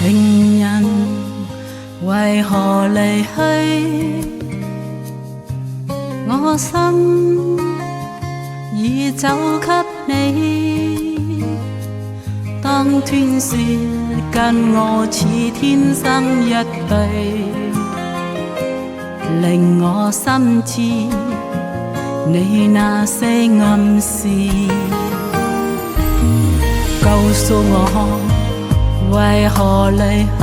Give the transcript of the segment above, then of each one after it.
情人為何離去？我心已走給你，當斷說跟我似天生一對，令我心知你那些暗示，告訴我為何離去，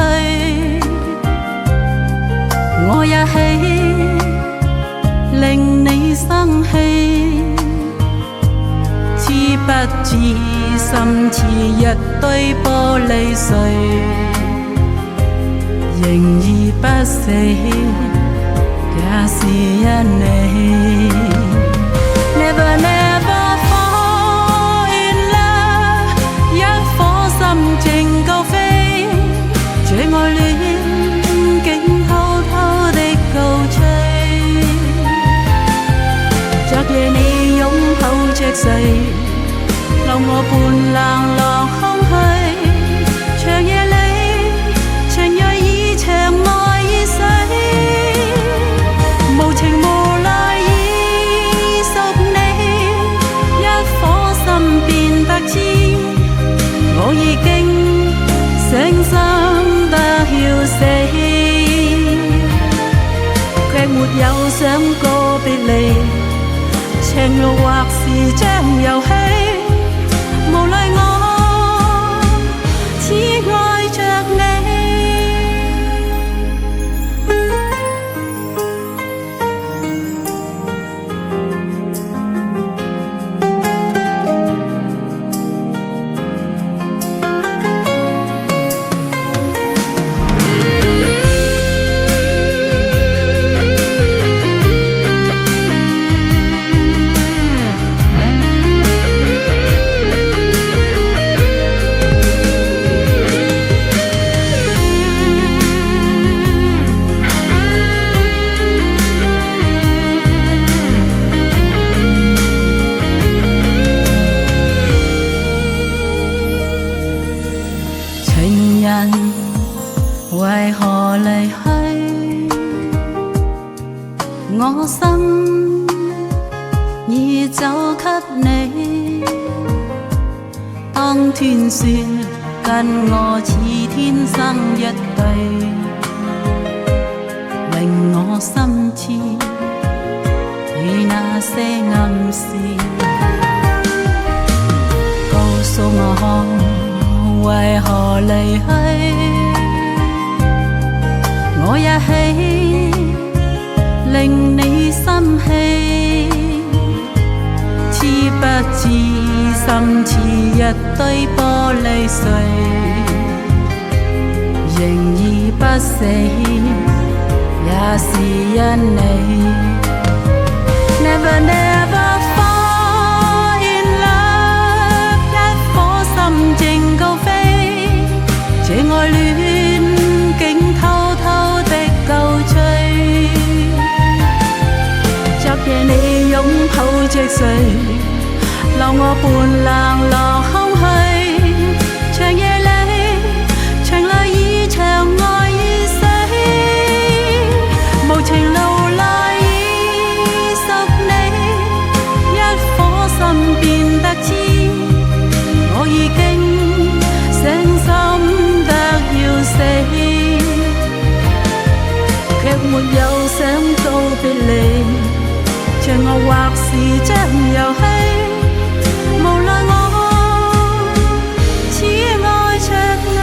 我也喜令你生氣，知不知心似一堆玻璃碎，仍然不死，也是因你。Never never fall in love， 一顆心靜高飛，這愛戀竟偷偷的告吹。昨夜你擁抱着誰，留我伴冷落空虛。長夜裏情若已長愛已死，無情無奈已屬你，一顆心變得知，我已經傷心得要死，卻沒有想過別離。情路或是場遊戲，無奈我只愛着你。情人為何離去？我心已走給你，當斷說跟我似天生一對，令我心知你那些暗示，告訴我為何離去，我也喜令你心氣，知不知心似一堆玻璃碎，仍已不死，也是因你。Never never fall in love， 一顆心靜高飛，這愛戀竟偷偷的告吹。昨夜你擁抱着誰，留我伴冷落空虛。長夜裏情淚已長愛已死，無情流淚已屬你，一顆心變得知，我已經傷心得要死，卻沒有想告別離。像我或是場遊戲，無奈我只愛着你。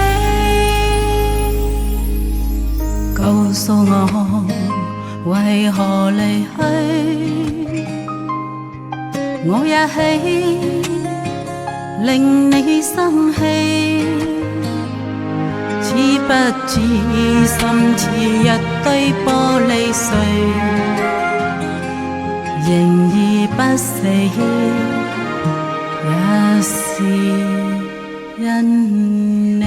告訴我為何離去，我也喜令你生氣，知不知心似一堆玻璃碎，仍然不死，也是因